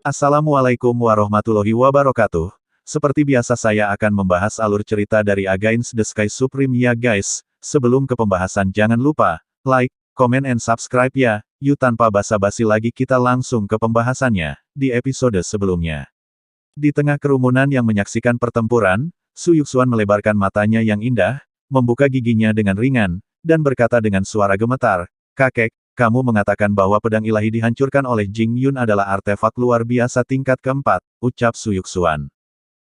Assalamualaikum warahmatullahi wabarakatuh. Seperti biasa saya akan membahas alur cerita dari Against the Sky Supreme ya guys. Sebelum ke pembahasan jangan lupa, like, comment and subscribe ya. Yuk tanpa basa-basi lagi kita langsung ke pembahasannya, di episode sebelumnya. Di tengah kerumunan yang menyaksikan pertempuran, Su Yuxuan melebarkan matanya yang indah, membuka giginya dengan ringan, dan berkata dengan suara gemetar, "Kakek, kamu mengatakan bahwa pedang ilahi dihancurkan oleh Jing Yun adalah artefak luar biasa tingkat keempat," ucap Su Yuxuan.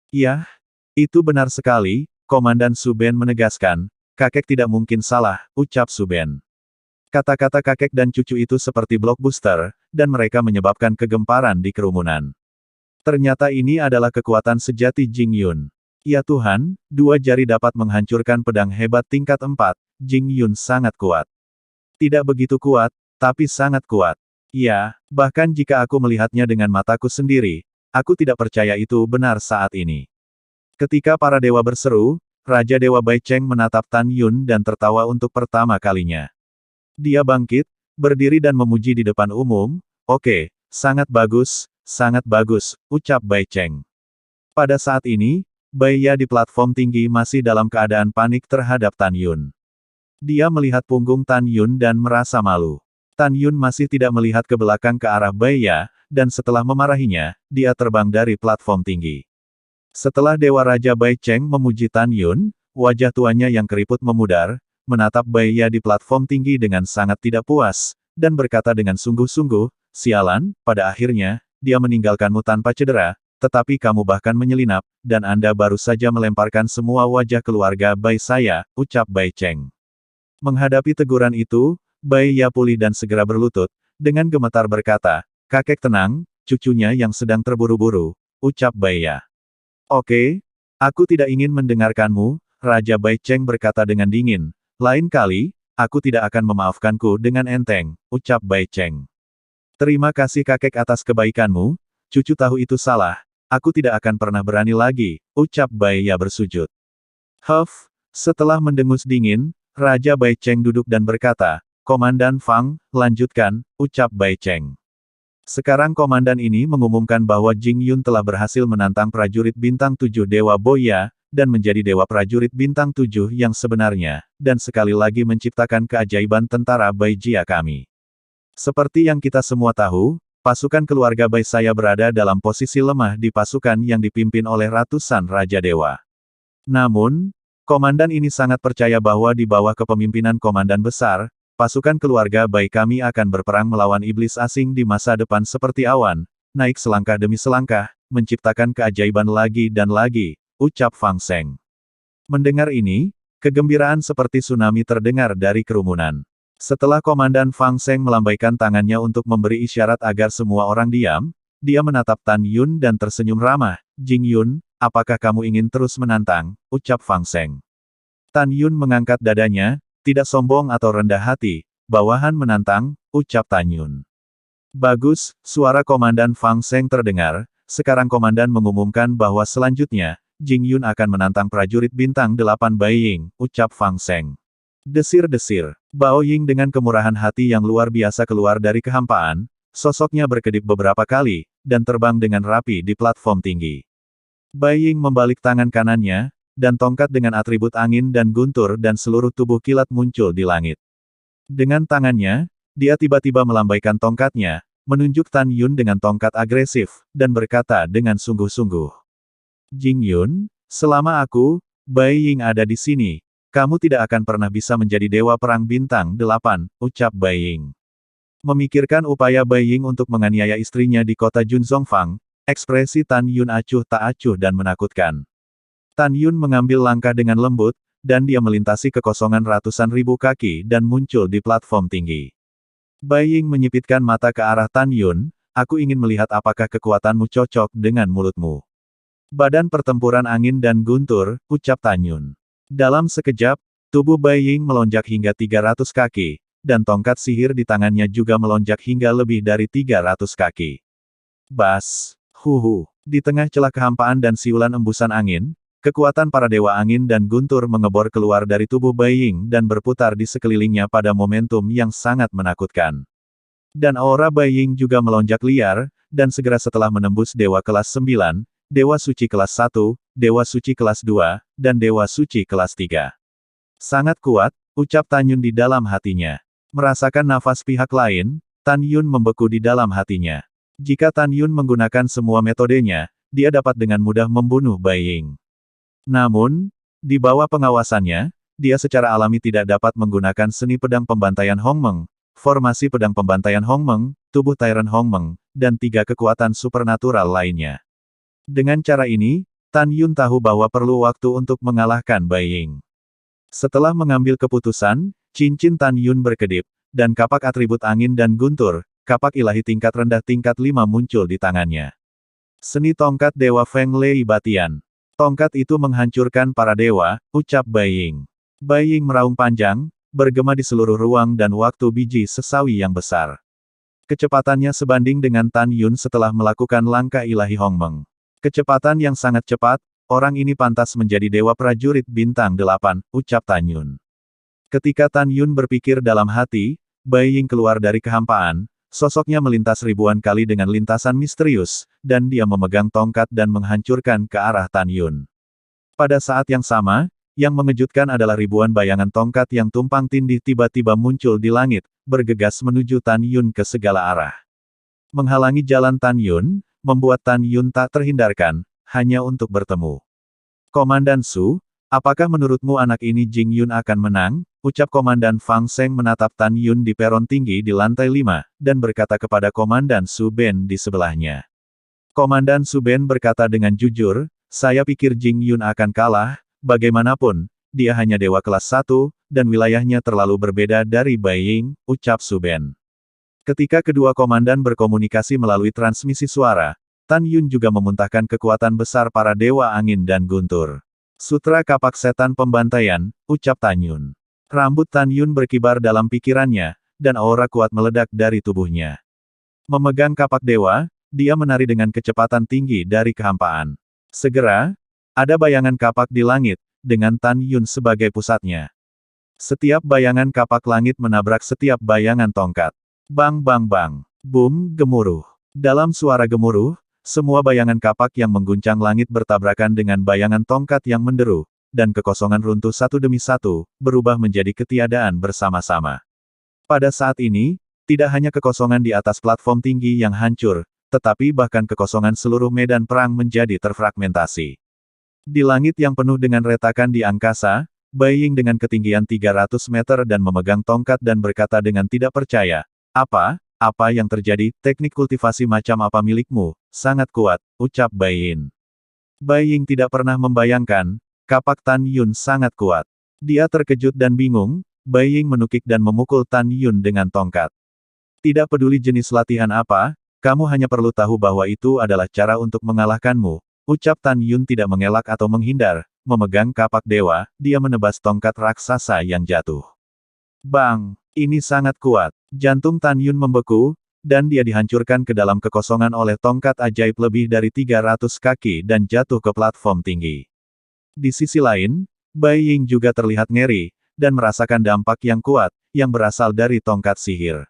"Iya, itu benar sekali," Komandan Su Ben menegaskan. "Kakek tidak mungkin salah," ucap Su Ben. Kata-kata kakek dan cucu itu seperti blockbuster, dan mereka menyebabkan kegemparan di kerumunan. Ternyata ini adalah kekuatan sejati Jing Yun. Ya Tuhan, dua jari dapat menghancurkan pedang hebat tingkat 4, Jing Yun sangat kuat. Tidak begitu kuat, tapi sangat kuat. Ya, bahkan jika aku melihatnya dengan mataku sendiri, aku tidak percaya itu benar saat ini. Ketika para dewa berseru, Raja Dewa Bai Cheng menatap Tan Yun dan tertawa untuk pertama kalinya. Dia bangkit, berdiri dan memuji di depan umum. "Oke, sangat bagus, ucap Bai Cheng. Pada saat ini, Bai Ya di platform tinggi masih dalam keadaan panik terhadap Tan Yun. Dia melihat punggung Tan Yun dan merasa malu. Tan Yun masih tidak melihat ke belakang ke arah Bai Ya, dan setelah memarahinya, dia terbang dari platform tinggi. Setelah Dewa Raja Bai Cheng memuji Tan Yun, wajah tuanya yang keriput memudar, menatap Bai Ya di platform tinggi dengan sangat tidak puas, dan berkata dengan sungguh-sungguh, "Sialan, pada akhirnya, dia meninggalkanmu tanpa cedera, tetapi kamu bahkan menyelinap, dan Anda baru saja melemparkan semua wajah keluarga Bai saya," ucap Bai Cheng. Menghadapi teguran itu, Bai Ya pulih dan segera berlutut, dengan gemetar berkata, "Kakek tenang, cucunya yang sedang terburu-buru," ucap Bai Ya. "Oke, aku tidak ingin mendengarkanmu," Raja Bai Cheng berkata dengan dingin. "Lain kali, aku tidak akan memaafkanku dengan enteng," ucap Bai Cheng. "Terima kasih kakek atas kebaikanmu, cucu tahu itu salah, aku tidak akan pernah berani lagi," ucap Bai Ya bersujud. Setelah mendengus dingin, Raja Bai Cheng duduk dan berkata, "Komandan Fang, lanjutkan," ucap Bai Cheng. Sekarang komandan ini mengumumkan bahwa Jing Yun telah berhasil menantang prajurit bintang 7 Dewa Boya, dan menjadi Dewa Prajurit bintang 7 yang sebenarnya, dan sekali lagi menciptakan keajaiban tentara Bai Jia kami. Seperti yang kita semua tahu, pasukan keluarga Bai saya berada dalam posisi lemah di pasukan yang dipimpin oleh ratusan Raja Dewa. Namun, komandan ini sangat percaya bahwa di bawah kepemimpinan komandan besar, pasukan keluarga Bai kami akan berperang melawan iblis asing di masa depan seperti awan, naik selangkah demi selangkah, menciptakan keajaiban lagi dan lagi, ucap Fang Seng. Mendengar ini, kegembiraan seperti tsunami terdengar dari kerumunan. Setelah komandan Fang Seng melambaikan tangannya untuk memberi isyarat agar semua orang diam, dia menatap Tan Yun dan tersenyum ramah. "Jing Yun, apakah kamu ingin terus menantang?" ucap Fang Seng. Tan Yun mengangkat dadanya, tidak sombong atau rendah hati, "Bawahan menantang," ucap Tan Yun. "Bagus," suara komandan Fang Seng terdengar. Sekarang komandan mengumumkan bahwa selanjutnya, Jing Yun akan menantang prajurit bintang 8 Bai Ying, ucap Fang Seng. Desir-desir. Bao Ying dengan kemurahan hati yang luar biasa keluar dari kehampaan, sosoknya berkedip beberapa kali, dan terbang dengan rapi di platform tinggi. Bai Ying membalik tangan kanannya, dan tongkat dengan atribut angin dan guntur dan seluruh tubuh kilat muncul di langit. Dengan tangannya, dia tiba-tiba melambaikan tongkatnya, menunjuk Tan Yun dengan tongkat agresif, dan berkata dengan sungguh-sungguh. "Jing Yun, selama aku, Bai Ying ada di sini, kamu tidak akan pernah bisa menjadi Dewa Perang Bintang 8, ucap Bai Ying. Memikirkan upaya Bai Ying untuk menganiaya istrinya di kota Junzongfang, ekspresi Tan Yun acuh tak acuh dan menakutkan. Tan Yun mengambil langkah dengan lembut, dan dia melintasi kekosongan ratusan ribu kaki dan muncul di platform tinggi. Bai Ying menyipitkan mata ke arah Tan Yun, "Aku ingin melihat apakah kekuatanmu cocok dengan mulutmu." "Badan pertempuran angin dan guntur," ucap Tan Yun. Dalam sekejap, tubuh Bai Ying melonjak hingga 300 kaki, dan tongkat sihir di tangannya juga melonjak hingga lebih dari 300 kaki. Bas! Huhu! Di tengah celah kehampaan dan siulan embusan angin, kekuatan para dewa angin dan guntur mengebor keluar dari tubuh Bai Ying dan berputar di sekelilingnya pada momentum yang sangat menakutkan. Dan aura Bai Ying juga melonjak liar, dan segera setelah menembus Dewa kelas 9, Dewa Suci kelas 1, Dewa Suci kelas 2, dan Dewa Suci kelas 3. Sangat kuat, ucap Tan Yun di dalam hatinya. Merasakan nafas pihak lain, Tan Yun membeku di dalam hatinya. Jika Tan Yun menggunakan semua metodenya, dia dapat dengan mudah membunuh Bai Ying. Namun, di bawah pengawasannya, dia secara alami tidak dapat menggunakan seni pedang pembantaian Hongmeng, formasi pedang pembantaian Hongmeng, tubuh Tyrant Hongmeng, dan 3 kekuatan supernatural lainnya. Dengan cara ini, Tan Yun tahu bahwa perlu waktu untuk mengalahkan Bai Ying. Setelah mengambil keputusan, cincin Tan Yun berkedip, dan kapak atribut angin dan guntur, kapak ilahi tingkat rendah tingkat 5 muncul di tangannya. Seni tongkat Dewa Feng Lei Batian. Tongkat itu menghancurkan para dewa, ucap Bai Ying. Bai Ying meraung panjang, bergema di seluruh ruang dan waktu biji sesawi yang besar. Kecepatannya sebanding dengan Tan Yun setelah melakukan langkah ilahi Hongmeng. Kecepatan yang sangat cepat, orang ini pantas menjadi dewa prajurit bintang 8, ucap Tan Yun. Ketika Tan Yun berpikir dalam hati, Bai Ying keluar dari kehampaan, sosoknya melintas ribuan kali dengan lintasan misterius, dan dia memegang tongkat dan menghancurkan ke arah Tan Yun. Pada saat yang sama, yang mengejutkan adalah ribuan bayangan tongkat yang tumpang tindih tiba-tiba muncul di langit, bergegas menuju Tan Yun ke segala arah. Menghalangi jalan Tan Yun, membuat Tan Yun tak terhindarkan, hanya untuk bertemu. Komandan Su, apakah menurutmu anak ini Jing Yun akan menang? Ucap Komandan Fang Seng menatap Tan Yun di peron tinggi di lantai 5, dan berkata kepada Komandan Su Ben di sebelahnya. Komandan Su Ben berkata dengan jujur, saya pikir Jing Yun akan kalah, bagaimanapun, dia hanya dewa kelas 1, dan wilayahnya terlalu berbeda dari Bai Ying, ucap Su Ben. Ketika kedua komandan berkomunikasi melalui transmisi suara, Tan Yun juga memuntahkan kekuatan besar para dewa angin dan guntur. Sutra kapak setan pembantaian, ucap Tan Yun. Rambut Tan Yun berkibar dalam pikirannya, dan aura kuat meledak dari tubuhnya. Memegang kapak dewa, dia menari dengan kecepatan tinggi dari kehampaan. Segera, ada bayangan kapak di langit, dengan Tan Yun sebagai pusatnya. Setiap bayangan kapak langit menabrak setiap bayangan tongkat. Bang bang bang. Boom, gemuruh. Dalam suara gemuruh, semua bayangan kapak yang mengguncang langit bertabrakan dengan bayangan tongkat yang menderu, dan kekosongan runtuh satu demi satu, berubah menjadi ketiadaan bersama-sama. Pada saat ini, tidak hanya kekosongan di atas platform tinggi yang hancur, tetapi bahkan kekosongan seluruh medan perang menjadi terfragmentasi. Di langit yang penuh dengan retakan di angkasa, Bai Ying dengan ketinggian 300 meter dan memegang tongkat dan berkata dengan tidak percaya, apa yang terjadi, teknik kultivasi macam apa milikmu, sangat kuat, ucap Bai Ying. Bai Ying tidak pernah membayangkan, kapak Tan Yun sangat kuat. Dia terkejut dan bingung, Bai Ying menukik dan memukul Tan Yun dengan tongkat. Tidak peduli jenis latihan apa, kamu hanya perlu tahu bahwa itu adalah cara untuk mengalahkanmu. Ucap Tan Yun tidak mengelak atau menghindar, memegang kapak dewa, dia menebas tongkat raksasa yang jatuh. Bang! Ini sangat kuat. Jantung Tan Yun membeku, dan dia dihancurkan ke dalam kekosongan oleh tongkat ajaib lebih dari 300 kaki dan jatuh ke platform tinggi. Di sisi lain, Bai Ying juga terlihat ngeri, dan merasakan dampak yang kuat, yang berasal dari tongkat sihir.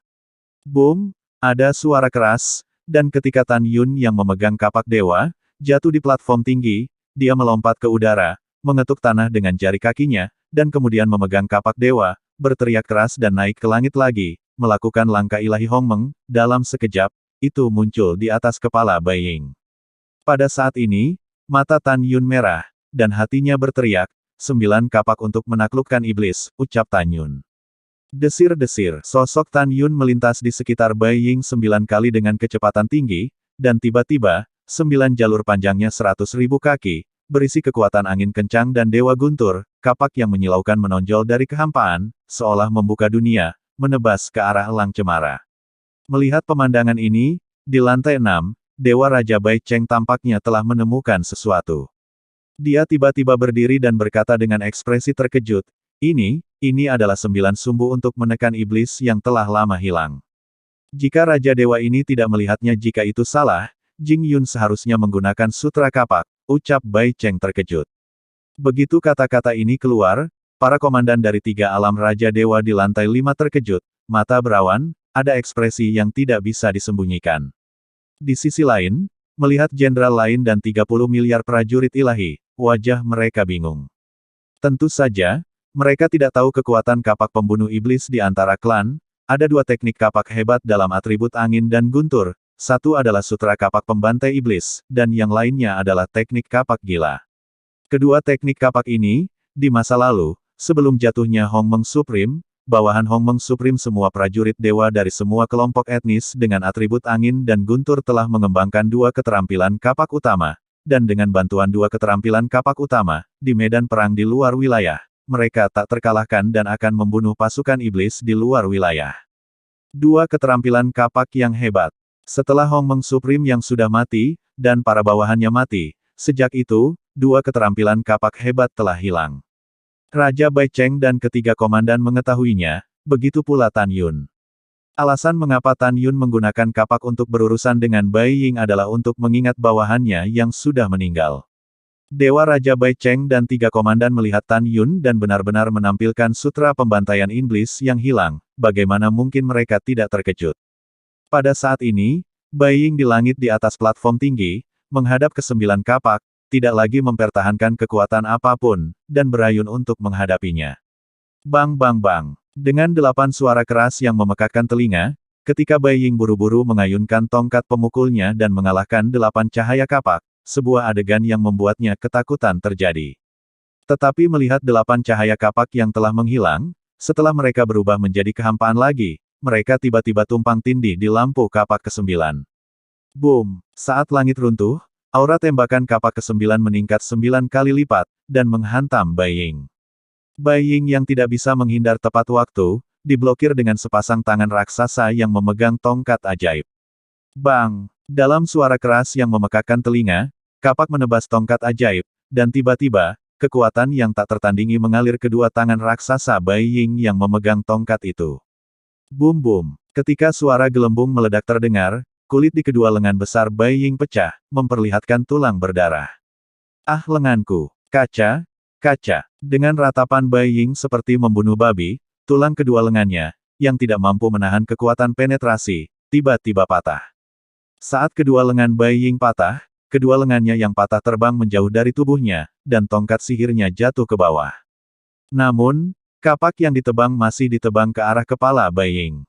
Boom! Ada suara keras, dan ketika Tan Yun yang memegang kapak dewa, jatuh di platform tinggi, dia melompat ke udara, mengetuk tanah dengan jari kakinya, dan kemudian memegang kapak dewa, berteriak keras dan naik ke langit lagi, melakukan langkah ilahi Hongmeng, dalam sekejap, itu muncul di atas kepala Bai Ying. Pada saat ini, mata Tan Yun merah, dan hatinya berteriak, 9 kapak untuk menaklukkan iblis, ucap Tan Yun. Desir-desir, sosok Tan Yun melintas di sekitar Bai Ying 9 kali dengan kecepatan tinggi, dan tiba-tiba, 9 jalur panjangnya 100.000 kaki, berisi kekuatan angin kencang dan dewa guntur, kapak yang menyilaukan menonjol dari kehampaan, seolah membuka dunia, menebas ke arah elang cemara. Melihat pemandangan ini, di lantai 6, Dewa Raja Bai Cheng tampaknya telah menemukan sesuatu. Dia tiba-tiba berdiri dan berkata dengan ekspresi terkejut, ini adalah 9 sumbu untuk menekan iblis yang telah lama hilang. Jika Raja Dewa ini tidak melihatnya jika itu salah, Jing Yun seharusnya menggunakan sutra kapak, ucap Bai Cheng terkejut. Begitu kata-kata ini keluar, para komandan dari 3 alam Raja Dewa di lantai 5 terkejut, mata berawan, ada ekspresi yang tidak bisa disembunyikan. Di sisi lain, melihat jenderal lain dan 30 miliar prajurit ilahi, wajah mereka bingung. Tentu saja, mereka tidak tahu kekuatan kapak pembunuh iblis di antara klan. Ada dua teknik kapak hebat dalam atribut angin dan guntur, satu adalah sutra kapak pembantai iblis, dan yang lainnya adalah teknik kapak gila. Kedua teknik kapak ini, di masa lalu, sebelum jatuhnya Hongmeng Supreme, bawahan Hongmeng Supreme semua prajurit dewa dari semua kelompok etnis dengan atribut angin dan guntur telah mengembangkan dua keterampilan kapak utama, dan dengan bantuan dua keterampilan kapak utama, di medan perang di luar wilayah, mereka tak terkalahkan dan akan membunuh pasukan iblis di luar wilayah. Dua keterampilan kapak yang hebat. Setelah Hongmeng Supreme yang sudah mati, dan para bawahannya mati, sejak itu, dua keterampilan kapak hebat telah hilang. Raja Bai Cheng dan ketiga komandan mengetahuinya, begitu pula Tan Yun. Alasan mengapa Tan Yun menggunakan kapak untuk berurusan dengan Bai Ying adalah untuk mengingat bawahannya yang sudah meninggal. Dewa Raja Bai Cheng dan tiga komandan melihat Tan Yun dan benar-benar menampilkan sutra pembantaian iblis yang hilang, bagaimana mungkin mereka tidak terkejut. Pada saat ini, Bai Ying di langit di atas platform tinggi, menghadap ke 9 kapak, tidak lagi mempertahankan kekuatan apapun, dan berayun untuk menghadapinya. Bang bang bang. Dengan 8 suara keras yang memekakkan telinga, ketika Bai Ying buru-buru mengayunkan tongkat pemukulnya dan mengalahkan 8 cahaya kapak, sebuah adegan yang membuatnya ketakutan terjadi. Tetapi melihat 8 cahaya kapak yang telah menghilang, setelah mereka berubah menjadi kehampaan lagi, mereka tiba-tiba tumpang tindih di lampu kapak ke-9. Boom! Saat langit runtuh, aura tembakan kapak ke-9 meningkat 9 kali lipat, dan menghantam Bai Ying. Bai Ying yang tidak bisa menghindar tepat waktu, diblokir dengan sepasang tangan raksasa yang memegang tongkat ajaib. Bang! Dalam suara keras yang memekakkan telinga, kapak menebas tongkat ajaib, dan tiba-tiba, kekuatan yang tak tertandingi mengalir kedua tangan raksasa Bai Ying yang memegang tongkat itu. Boom boom! Ketika suara gelembung meledak terdengar, kulit di kedua lengan besar Bai Ying pecah, memperlihatkan tulang berdarah. Ah lenganku! Kaca! Kaca! Dengan ratapan Bai Ying seperti membunuh babi, tulang kedua lengannya, yang tidak mampu menahan kekuatan penetrasi, tiba-tiba patah. Saat kedua lengan Bai Ying patah, kedua lengannya yang patah terbang menjauh dari tubuhnya, dan tongkat sihirnya jatuh ke bawah. Namun, kapak yang ditebang masih ditebang ke arah kepala Bai Ying.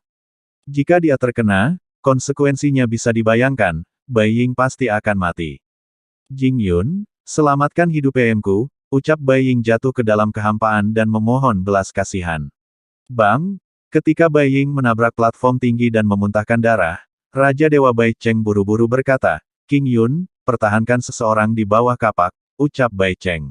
Jika dia terkena, konsekuensinya bisa dibayangkan, Bai Ying pasti akan mati. Jing Yun, selamatkan hidup PM-ku, ucap Bai Ying jatuh ke dalam kehampaan dan memohon belas kasihan. Bang! Ketika Bai Ying menabrak platform tinggi dan memuntahkan darah, Raja Dewa Bai Cheng buru-buru berkata, King Yun, pertahankan seseorang di bawah kapak, ucap Bai Cheng.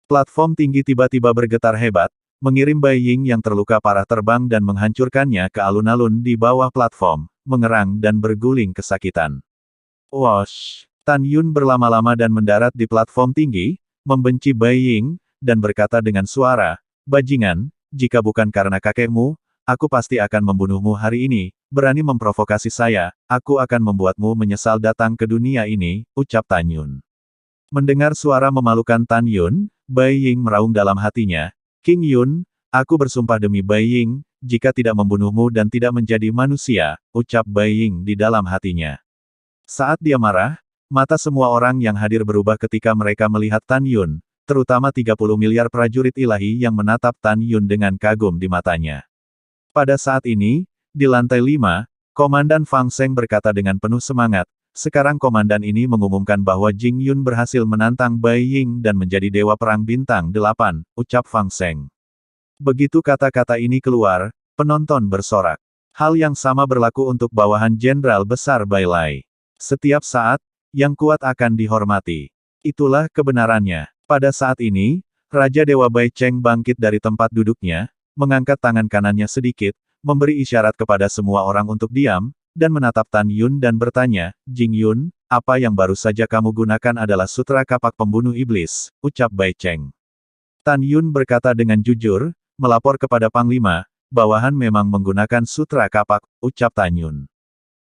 Platform tinggi tiba-tiba bergetar hebat, mengirim Bai Ying yang terluka parah terbang dan menghancurkannya ke alun-alun di bawah platform, mengerang dan berguling kesakitan. Wosh! Tan Yun berlama-lama dan mendarat di platform tinggi, membenci Bai Ying, dan berkata dengan suara, Bajingan, jika bukan karena kakekmu, aku pasti akan membunuhmu hari ini. Berani memprovokasi saya, aku akan membuatmu menyesal datang ke dunia ini, ucap Tan Yun. Mendengar suara memalukan Tan Yun, Bai Ying meraung dalam hatinya, King Yun, aku bersumpah demi Bai Ying, jika tidak membunuhmu dan tidak menjadi manusia, ucap Bai Ying di dalam hatinya. Saat dia marah, mata semua orang yang hadir berubah ketika mereka melihat Tan Yun, terutama 30 miliar prajurit ilahi yang menatap Tan Yun dengan kagum di matanya. Pada saat ini, di lantai 5, Komandan Fang Seng berkata dengan penuh semangat, sekarang komandan ini mengumumkan bahwa Jing Yun berhasil menantang Bai Ying dan menjadi Dewa Perang Bintang 8, ucap Fang Seng. Begitu kata-kata ini keluar, penonton bersorak. Hal yang sama berlaku untuk bawahan Jenderal Besar Bai Lai. Setiap saat, yang kuat akan dihormati. Itulah kebenarannya. Pada saat ini, Raja Dewa Bai Cheng bangkit dari tempat duduknya, mengangkat tangan kanannya sedikit, memberi isyarat kepada semua orang untuk diam, dan menatap Tan Yun dan bertanya, Jing Yun, apa yang baru saja kamu gunakan adalah sutra kapak pembunuh iblis, ucap Bai Cheng. Tan Yun berkata dengan jujur, melapor kepada Panglima, bawahan memang menggunakan sutra kapak, ucap Tan Yun.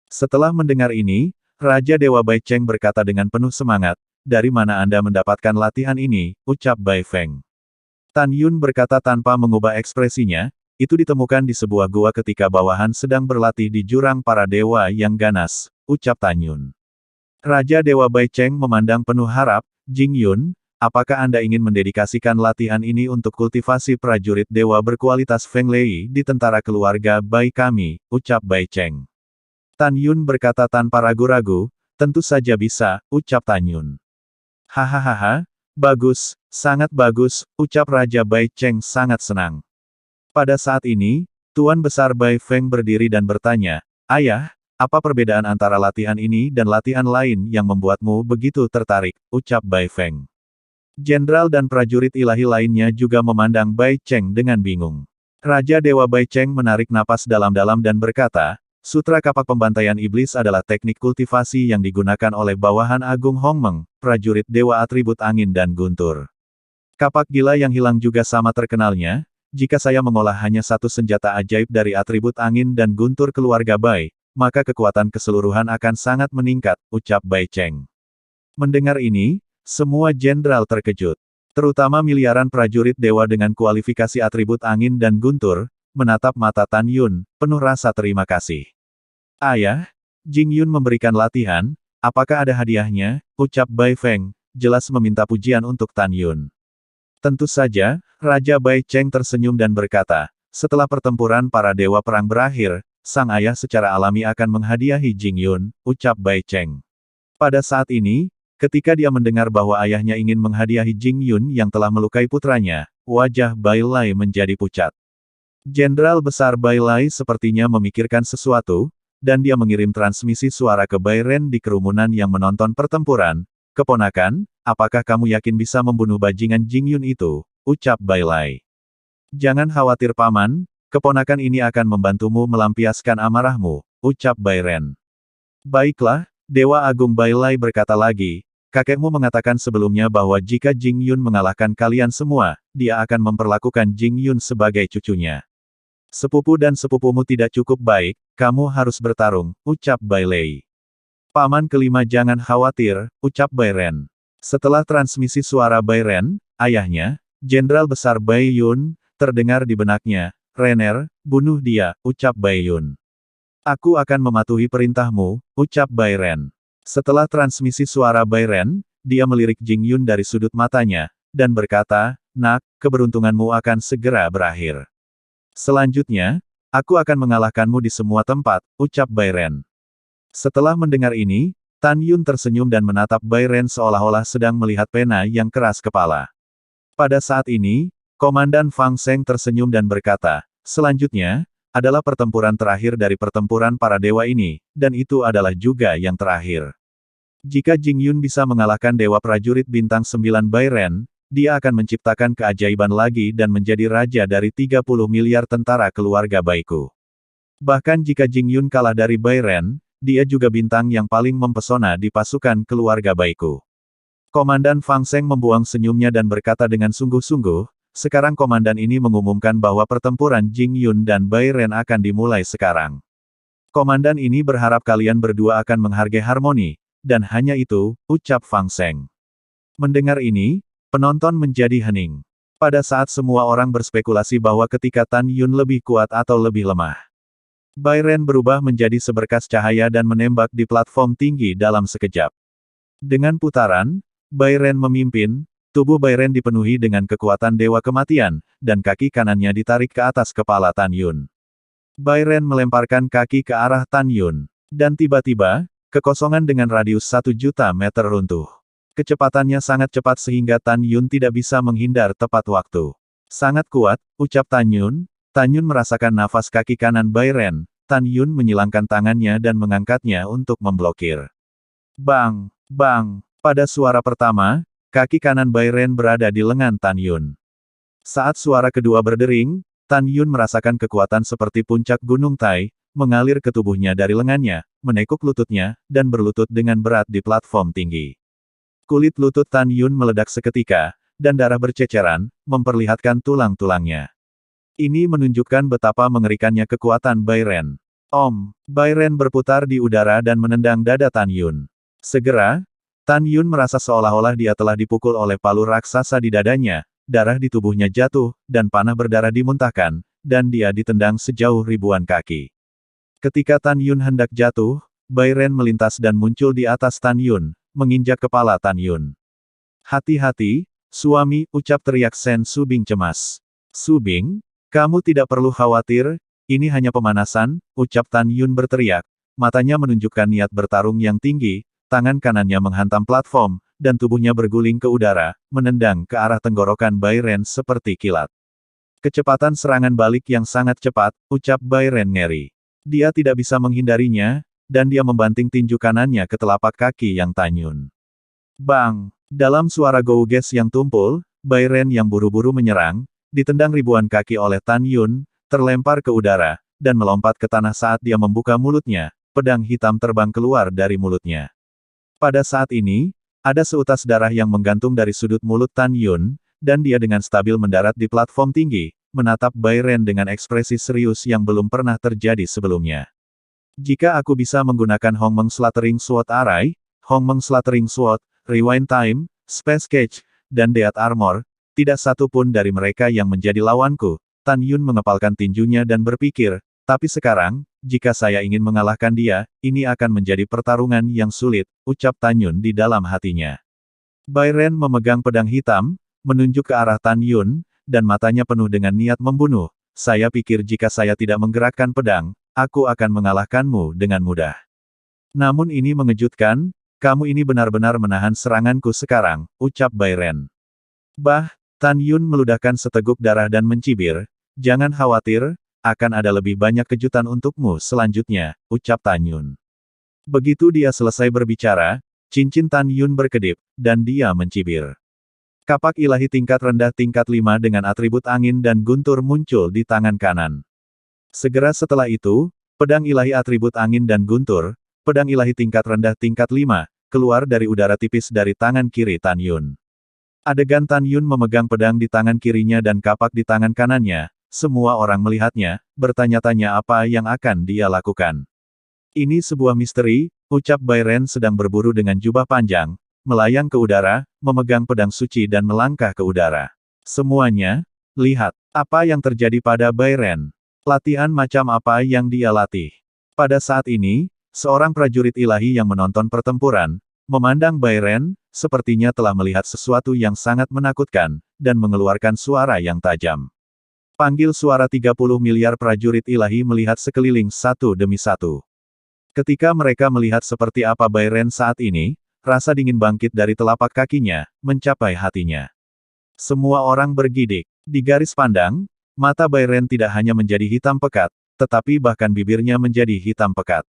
Setelah mendengar ini, Raja Dewa Bai Cheng berkata dengan penuh semangat, dari mana Anda mendapatkan latihan ini, ucap Bai Feng. Tan Yun berkata tanpa mengubah ekspresinya, itu ditemukan di sebuah gua ketika bawahan sedang berlatih di jurang para dewa yang ganas, ucap Tan Yun. Raja Dewa Bai Cheng memandang penuh harap, Jing Yun, apakah Anda ingin mendedikasikan latihan ini untuk kultivasi prajurit dewa berkualitas Feng Lei di tentara keluarga Bai kami, ucap Bai Cheng. Tan Yun berkata tanpa ragu-ragu, tentu saja bisa, ucap Tan Yun. Hahaha, bagus, sangat bagus, ucap Raja Bai Cheng sangat senang. Pada saat ini, Tuan Besar Bai Feng berdiri dan bertanya, Ayah, apa perbedaan antara latihan ini dan latihan lain yang membuatmu begitu tertarik, ucap Bai Feng. Jenderal dan prajurit ilahi lainnya juga memandang Bai Cheng dengan bingung. Raja Dewa Bai Cheng menarik napas dalam-dalam dan berkata, Sutra Kapak Pembantaian Iblis adalah teknik kultivasi yang digunakan oleh bawahan Agung Hongmeng, prajurit dewa atribut angin dan guntur. Kapak gila yang hilang juga sama terkenalnya, jika saya mengolah hanya satu senjata ajaib dari atribut angin dan guntur keluarga Bai, maka kekuatan keseluruhan akan sangat meningkat, ucap Bai Cheng. Mendengar ini, semua jenderal terkejut. Terutama miliaran prajurit dewa dengan kualifikasi atribut angin dan guntur, menatap mata Tan Yun, penuh rasa terima kasih. Ayah, Jing Yun memberikan latihan, apakah ada hadiahnya, ucap Bai Feng, jelas meminta pujian untuk Tan Yun. Tentu saja, Raja Bai Cheng tersenyum dan berkata, setelah pertempuran para dewa perang berakhir, sang ayah secara alami akan menghadiahi Jing Yun, ucap Bai Cheng. Pada saat ini, ketika dia mendengar bahwa ayahnya ingin menghadiahi Jing Yun yang telah melukai putranya, wajah Bai Lai menjadi pucat. Jenderal Besar Bai Lai sepertinya memikirkan sesuatu, dan dia mengirim transmisi suara ke Bai Ren di kerumunan yang menonton pertempuran. Keponakan, apakah kamu yakin bisa membunuh bajingan Jing Yun itu? Ucap Bai Lai. Jangan khawatir paman, keponakan ini akan membantumu melampiaskan amarahmu, ucap Bai Ren. Baiklah, Dewa Agung Bai Lai berkata lagi, kakekmu mengatakan sebelumnya bahwa jika Jing Yun mengalahkan kalian semua, dia akan memperlakukan Jing Yun sebagai cucunya. Sepupu dan sepupumu tidak cukup baik, kamu harus bertarung, ucap Bai Lai. Paman kelima jangan khawatir, ucap Bai Ren. Setelah transmisi suara Bai Ren, ayahnya, Jenderal Besar Bai Yun, terdengar di benaknya, Renner, bunuh dia, ucap Bai Yun. Aku akan mematuhi perintahmu, ucap Bai Ren. Setelah transmisi suara Bai Ren, dia melirik Jing Yun dari sudut matanya, dan berkata, Nak, keberuntunganmu akan segera berakhir. Selanjutnya, aku akan mengalahkanmu di semua tempat, ucap Bai Ren. Setelah mendengar ini, Tan Yun tersenyum dan menatap Bai Ren seolah-olah sedang melihat pena yang keras kepala. Pada saat ini, Komandan Fang Seng tersenyum dan berkata, selanjutnya, adalah pertempuran terakhir dari pertempuran para dewa ini, dan itu adalah juga yang terakhir. Jika Jing Yun bisa mengalahkan Dewa Prajurit Bintang 9 Bai Ren, dia akan menciptakan keajaiban lagi dan menjadi raja dari 30 miliar tentara keluarga Baiku. Bahkan jika Jing Yun kalah dari Bai Ren, dia juga bintang yang paling mempesona di pasukan keluarga Baiku. Komandan Fang Seng membuang senyumnya dan berkata dengan sungguh-sungguh, sekarang komandan ini mengumumkan bahwa pertempuran Jing Yun dan Bai Ren akan dimulai sekarang. Komandan ini berharap kalian berdua akan menghargai harmoni, dan hanya itu, ucap Fang Seng. Mendengar ini, penonton menjadi hening. Pada saat semua orang berspekulasi bahwa ketika Tan Yun lebih kuat atau lebih lemah, Bai Ren berubah menjadi seberkas cahaya dan menembak di platform tinggi dalam sekejap. Dengan putaran, Bai Ren memimpin, tubuh Bai Ren dipenuhi dengan kekuatan Dewa Kematian, dan kaki kanannya ditarik ke atas kepala Tan Yun. Bai Ren melemparkan kaki ke arah Tan Yun, dan tiba-tiba, kekosongan dengan radius 1.000.000 meter runtuh. Kecepatannya sangat cepat sehingga Tan Yun tidak bisa menghindar tepat waktu. Sangat kuat, ucap Tan Yun. Tan Yun merasakan nafas kaki kanan Bai Ren. Tan Yun menyilangkan tangannya dan mengangkatnya untuk memblokir. Bang! Bang! Pada suara pertama, kaki kanan Bai Ren berada di lengan Tan Yun. Saat suara kedua berdering, Tan Yun merasakan kekuatan seperti puncak Gunung Tai, mengalir ke tubuhnya dari lengannya, menekuk lututnya, dan berlutut dengan berat di platform tinggi. Kulit lutut Tan Yun meledak seketika, dan darah berceceran, memperlihatkan tulang-tulangnya. Ini menunjukkan betapa mengerikannya kekuatan Bai Ren. Bai Ren berputar di udara dan menendang dada Tan Yun. Segera, Tan Yun merasa seolah-olah dia telah dipukul oleh palu raksasa di dadanya, darah di tubuhnya jatuh, dan panah berdarah dimuntahkan, dan dia ditendang sejauh ribuan kaki. Ketika Tan Yun hendak jatuh, Bai Ren melintas dan muncul di atas Tan Yun, menginjak kepala Tan Yun. "Hati-hati, suami," ucap teriak Sen Subing cemas. "Subing, kamu tidak perlu khawatir, ini hanya pemanasan," ucap Tan Yun berteriak. Matanya menunjukkan niat bertarung yang tinggi, tangan kanannya menghantam platform, dan tubuhnya berguling ke udara, menendang ke arah tenggorokan Bai Ren seperti kilat. "Kecepatan serangan balik yang sangat cepat," ucap Bai Ren ngeri. Dia tidak bisa menghindarinya, dan dia membanting tinju kanannya ke telapak kaki yang Tan Yun. Bang! Dalam suara gouges yang tumpul, Bai Ren yang buru-buru menyerang, ditendang ribuan kaki oleh Tan Yun, terlempar ke udara, dan melompat ke tanah saat dia membuka mulutnya, pedang hitam terbang keluar dari mulutnya. Pada saat ini, ada seutas darah yang menggantung dari sudut mulut Tan Yun, dan dia dengan stabil mendarat di platform tinggi, menatap Bai Ren dengan ekspresi serius yang belum pernah terjadi sebelumnya. "Jika aku bisa menggunakan Hongmeng Slattering Sword Array, Hongmeng Slattering Sword, Rewind Time, Space Cage, dan Death Armor, tidak satu pun dari mereka yang menjadi lawanku." Tan Yun mengepalkan tinjunya dan berpikir, "Tapi sekarang, jika saya ingin mengalahkan dia, ini akan menjadi pertarungan yang sulit," ucap Tan Yun di dalam hatinya. Bai Ren memegang pedang hitam, menunjuk ke arah Tan Yun, dan matanya penuh dengan niat membunuh. "Saya pikir jika saya tidak menggerakkan pedang, aku akan mengalahkanmu dengan mudah. Namun ini mengejutkan, kamu ini benar-benar menahan seranganku sekarang," ucap Bai Ren. "Bah!" Tan Yun meludahkan seteguk darah dan mencibir, "Jangan khawatir, akan ada lebih banyak kejutan untukmu selanjutnya," ucap Tan Yun. Begitu dia selesai berbicara, cincin Tan Yun berkedip, dan dia mencibir. Kapak ilahi tingkat rendah tingkat 5 dengan atribut angin dan guntur muncul di tangan kanan. Segera setelah itu, pedang ilahi atribut angin dan guntur, pedang ilahi tingkat rendah tingkat 5, keluar dari udara tipis dari tangan kiri Tan Yun. Adegan Tan Yun memegang pedang di tangan kirinya dan kapak di tangan kanannya, semua orang melihatnya, bertanya-tanya apa yang akan dia lakukan. "Ini sebuah misteri," ucap Bai Ren sedang berburu dengan jubah panjang, melayang ke udara, memegang pedang suci dan melangkah ke udara. Semuanya, lihat, apa yang terjadi pada Bai Ren. Latihan macam apa yang dia latih. Pada saat ini, seorang prajurit ilahi yang menonton pertempuran, memandang Bai Ren, sepertinya telah melihat sesuatu yang sangat menakutkan, dan mengeluarkan suara yang tajam. Panggil suara 30 miliar prajurit ilahi melihat sekeliling satu demi satu. Ketika mereka melihat seperti apa Bai Ren saat ini, rasa dingin bangkit dari telapak kakinya, mencapai hatinya. Semua orang bergidik. Di garis pandang, mata Bai Ren tidak hanya menjadi hitam pekat, tetapi bahkan bibirnya menjadi hitam pekat.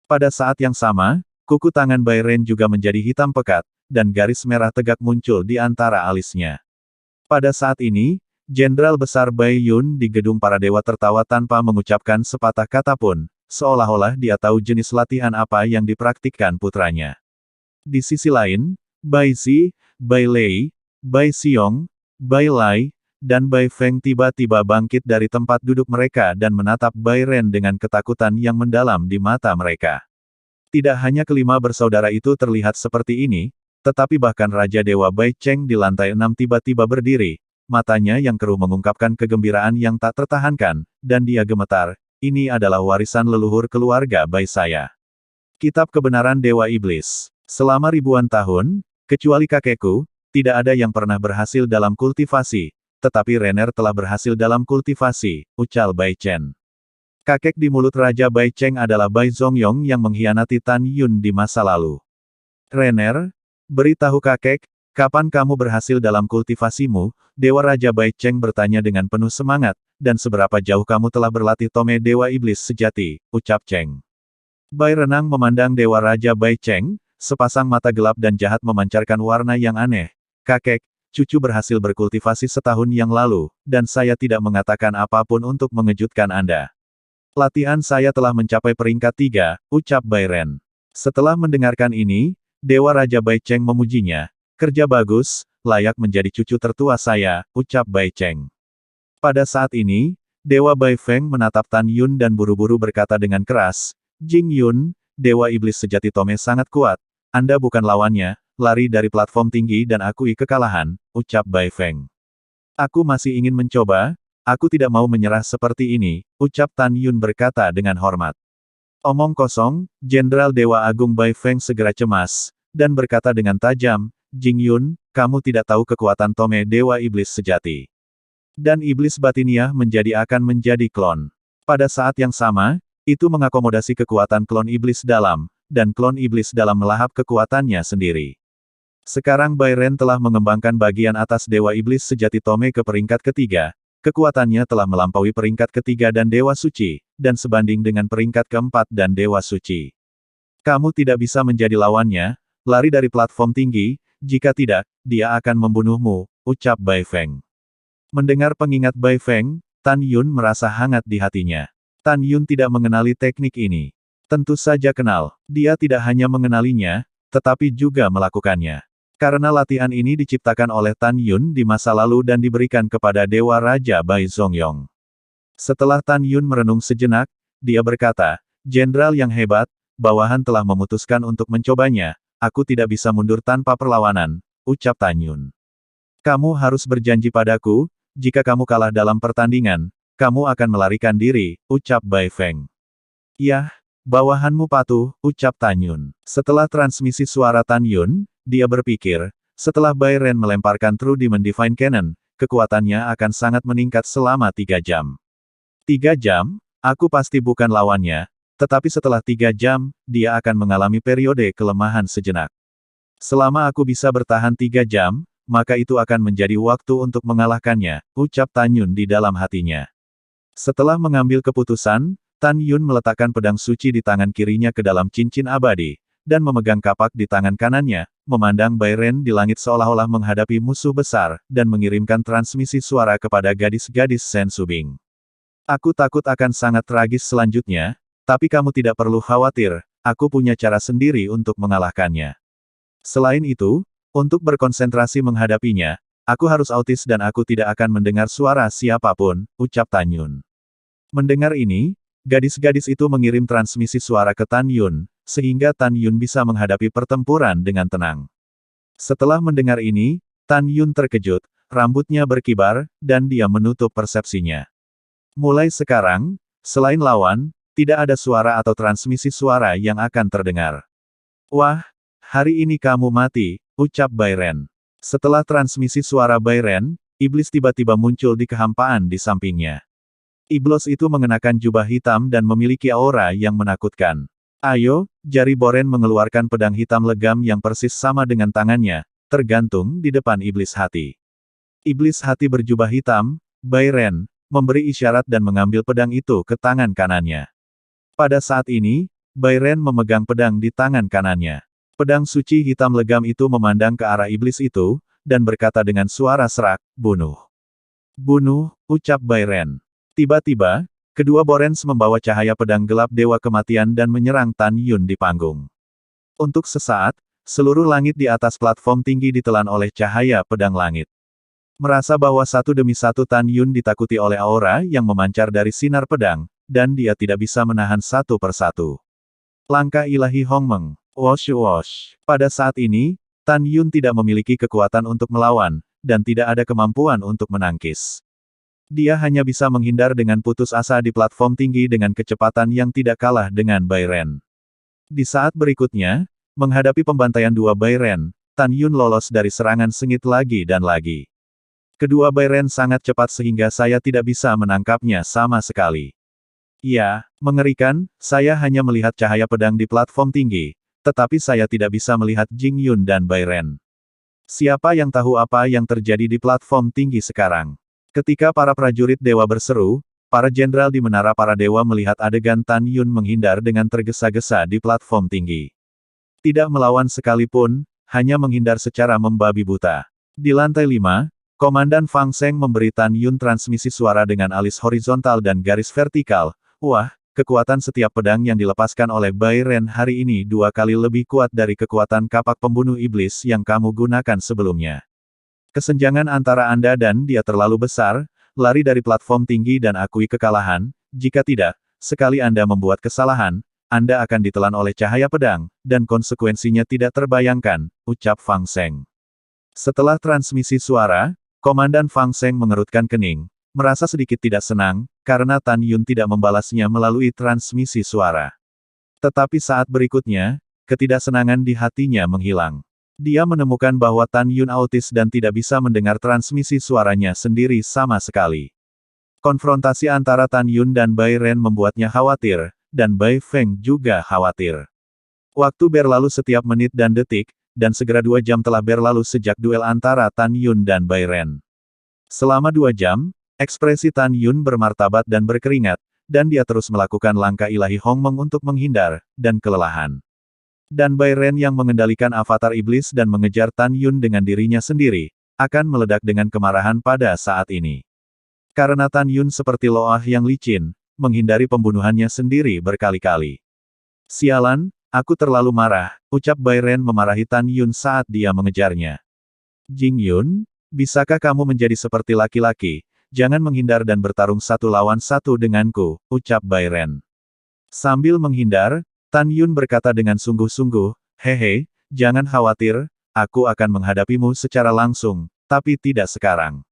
Pada saat yang sama, kuku tangan Bai Ren juga menjadi hitam pekat, dan garis merah tegak muncul di antara alisnya. Pada saat ini, Jenderal Besar Bai Yun di gedung para dewa tertawa tanpa mengucapkan sepatah kata pun, seolah-olah dia tahu jenis latihan apa yang dipraktikkan putranya. Di sisi lain, Bai Xi, Bai Lei, Bai Xiong, Bai Lai, dan Bai Feng tiba-tiba bangkit dari tempat duduk mereka dan menatap Bai Ren dengan ketakutan yang mendalam di mata mereka. Tidak hanya kelima bersaudara itu terlihat seperti ini, tetapi bahkan Raja Dewa Bai Cheng di lantai 6 tiba-tiba berdiri, matanya yang keruh mengungkapkan kegembiraan yang tak tertahankan, dan dia gemetar, "Ini adalah warisan leluhur keluarga Bai saya. Kitab Kebenaran Dewa Iblis. Selama ribuan tahun, kecuali kakekku, tidak ada yang pernah berhasil dalam kultivasi, tetapi Renner telah berhasil dalam kultivasi," ucal Bai Chen. Kakek di mulut Raja Bai Cheng adalah Bai Zongyong yang mengkhianati Tan Yun di masa lalu. "Renner, beritahu kakek, kapan kamu berhasil dalam kultivasimu?" Dewa Raja Bai Cheng bertanya dengan penuh semangat, "Dan seberapa jauh kamu telah berlatih Tome Dewa Iblis sejati?" ucap Cheng. Bai Renang memandang Dewa Raja Bai Cheng, sepasang mata gelap dan jahat memancarkan warna yang aneh. "Kakek, cucu berhasil berkultivasi setahun yang lalu, dan saya tidak mengatakan apapun untuk mengejutkan Anda. Latihan saya telah mencapai peringkat 3, ucap Bai Ren. Setelah mendengarkan ini, Dewa Raja Bai Cheng memujinya. "Kerja bagus, layak menjadi cucu tertua saya," ucap Bai Cheng. Pada saat ini, Dewa Bai Feng menatap Tan Yun dan buru-buru berkata dengan keras, "Jing Yun, Dewa Iblis sejati Tome sangat kuat. Anda bukan lawannya, lari dari platform tinggi dan akui kekalahan," ucap Bai Feng. "Aku masih ingin mencoba, aku tidak mau menyerah seperti ini," ucap Tan Yun berkata dengan hormat. Omong kosong, Jenderal Dewa Agung Bai Feng segera cemas, dan berkata dengan tajam, Jing Yun, kamu tidak tahu kekuatan Tome Dewa Iblis sejati. Dan iblis batiniah akan menjadi klon. Pada saat yang sama, itu mengakomodasi kekuatan klon iblis dalam, dan klon iblis dalam melahap kekuatannya sendiri. Sekarang Bai Ren telah mengembangkan bagian atas Dewa Iblis sejati Tome ke peringkat ketiga, kekuatannya telah melampaui peringkat ketiga dan Dewa Suci, dan sebanding dengan peringkat keempat dan Dewa Suci. Kamu tidak bisa menjadi lawannya, lari dari platform tinggi, jika tidak, dia akan membunuhmu, ucap Bai Feng. Mendengar pengingat Bai Feng, Tan Yun merasa hangat di hatinya. Tan Yun tidak mengenali teknik ini. Tentu saja kenal, dia tidak hanya mengenalinya, tetapi juga melakukannya. Karena latihan ini diciptakan oleh Tan Yun di masa lalu dan diberikan kepada Dewa Raja Bai Zongyong. Setelah Tan Yun merenung sejenak, dia berkata, Jenderal yang hebat, bawahan telah memutuskan untuk mencobanya, aku tidak bisa mundur tanpa perlawanan, ucap Tan Yun. Kamu harus berjanji padaku, jika kamu kalah dalam pertandingan, kamu akan melarikan diri, ucap Bai Feng. Yah, bawahanmu patuh, ucap Tan Yun. Setelah transmisi suara Tan Yun, dia berpikir, setelah Bai Ren melemparkan True Demon Divine Cannon, kekuatannya akan sangat meningkat selama 3 jam. 3 jam? Aku pasti bukan lawannya, tetapi setelah 3 jam, dia akan mengalami periode kelemahan sejenak. Selama aku bisa bertahan 3 jam, maka itu akan menjadi waktu untuk mengalahkannya, ucap Tan Yun di dalam hatinya. Setelah mengambil keputusan, Tan Yun meletakkan pedang suci di tangan kirinya ke dalam cincin abadi, dan memegang kapak di tangan kanannya, memandang Bai Ren di langit seolah-olah menghadapi musuh besar, dan mengirimkan transmisi suara kepada gadis-gadis Sen Subing. Aku takut akan sangat tragis selanjutnya, tapi kamu tidak perlu khawatir, aku punya cara sendiri untuk mengalahkannya. Selain itu, untuk berkonsentrasi menghadapinya, aku harus autis dan aku tidak akan mendengar suara siapapun, ucap Tan Yun. Mendengar ini, gadis-gadis itu mengirim transmisi suara ke Tan Yun, sehingga Tan Yun bisa menghadapi pertempuran dengan tenang. Setelah mendengar ini, Tan Yun terkejut, rambutnya berkibar, dan dia menutup persepsinya. Mulai sekarang, selain lawan, tidak ada suara atau transmisi suara yang akan terdengar. Wah, hari ini kamu mati, ucap Bai Ren. Setelah transmisi suara Bai Ren, iblis tiba-tiba muncul di kehampaan di sampingnya. Iblis itu mengenakan jubah hitam dan memiliki aura yang menakutkan. Ayo, jari Boren mengeluarkan pedang hitam legam yang persis sama dengan tangannya, tergantung di depan iblis hati. Iblis hati berjubah hitam, Bai Ren, memberi isyarat dan mengambil pedang itu ke tangan kanannya. Pada saat ini, Bai Ren memegang pedang di tangan kanannya. Pedang suci hitam legam itu memandang ke arah iblis itu, dan berkata dengan suara serak, bunuh. Bunuh, ucap Bai Ren. Tiba-tiba, kedua Borens membawa cahaya pedang gelap Dewa Kematian dan menyerang Tan Yun di panggung. Untuk sesaat, seluruh langit di atas platform tinggi ditelan oleh cahaya pedang langit. Merasa bahwa satu demi satu Tan Yun ditakuti oleh aura yang memancar dari sinar pedang, dan dia tidak bisa menahan satu persatu. Langkah ilahi Hongmeng. Wosh wosh. Pada saat ini, Tan Yun tidak memiliki kekuatan untuk melawan, dan tidak ada kemampuan untuk menangkis. Dia hanya bisa menghindar dengan putus asa di platform tinggi dengan kecepatan yang tidak kalah dengan Bai Ren. Di saat berikutnya, menghadapi pembantaian dua Bai Ren, Tan Yun lolos dari serangan sengit lagi dan lagi. Kedua Bai Ren sangat cepat sehingga saya tidak bisa menangkapnya sama sekali. Ya, mengerikan, saya hanya melihat cahaya pedang di platform tinggi, tetapi saya tidak bisa melihat Jing Yun dan Bai Ren. Siapa yang tahu apa yang terjadi di platform tinggi sekarang? Ketika para prajurit dewa berseru, para jenderal di menara para dewa melihat adegan Tan Yun menghindar dengan tergesa-gesa di platform tinggi. Tidak melawan sekalipun, hanya menghindar secara membabi buta. Di lantai 5, Komandan Fang Seng memberi Tan Yun transmisi suara dengan alis horizontal dan garis vertikal. Wah, kekuatan setiap pedang yang dilepaskan oleh Bai Ren hari ini 2 kali lebih kuat dari kekuatan kapak pembunuh iblis yang kamu gunakan sebelumnya. Kesenjangan antara Anda dan dia terlalu besar, lari dari platform tinggi dan akui kekalahan, jika tidak, sekali Anda membuat kesalahan, Anda akan ditelan oleh cahaya pedang, dan konsekuensinya tidak terbayangkan, ucap Fang Seng. Setelah transmisi suara, Komandan Fang Seng mengerutkan kening, merasa sedikit tidak senang, karena Tan Yun tidak membalasnya melalui transmisi suara. Tetapi saat berikutnya, ketidaksenangan di hatinya menghilang. Dia menemukan bahwa Tan Yun autis dan tidak bisa mendengar transmisi suaranya sendiri sama sekali. Konfrontasi antara Tan Yun dan Bai Ren membuatnya khawatir, dan Bai Feng juga khawatir. Waktu berlalu setiap menit dan detik, dan segera 2 jam telah berlalu sejak duel antara Tan Yun dan Bai Ren. Selama 2 jam, ekspresi Tan Yun bermartabat dan berkeringat, dan dia terus melakukan langkah ilahi Hongmeng untuk menghindar, dan kelelahan. Dan Bai Ren yang mengendalikan avatar iblis dan mengejar Tan Yun dengan dirinya sendiri, akan meledak dengan kemarahan pada saat ini. Karena Tan Yun seperti loah yang licin, menghindari pembunuhannya sendiri berkali-kali. Sialan, aku terlalu marah, ucap Bai Ren memarahi Tan Yun saat dia mengejarnya. Jing Yun, bisakah kamu menjadi seperti laki-laki, jangan menghindar dan bertarung 1 lawan 1 denganku, ucap Bai Ren. Sambil menghindar, Tan Yun berkata dengan sungguh-sungguh, hehe, jangan khawatir, aku akan menghadapimu secara langsung, tapi tidak sekarang.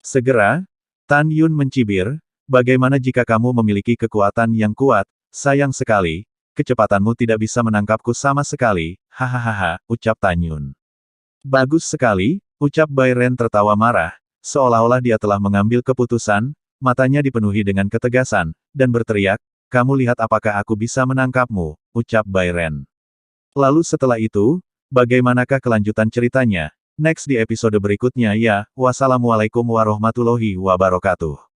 Segera, Tan Yun mencibir, bagaimana jika kamu memiliki kekuatan yang kuat, sayang sekali, kecepatanmu tidak bisa menangkapku sama sekali, hahaha, ucap Tan Yun. Bagus sekali, ucap Bai Ren tertawa marah, seolah-olah dia telah mengambil keputusan, matanya dipenuhi dengan ketegasan, dan berteriak, kamu lihat apakah aku bisa menangkapmu, ucap Bai Ren. Lalu setelah itu, bagaimanakah kelanjutan ceritanya? Next di episode berikutnya ya, wassalamualaikum warahmatullahi wabarakatuh.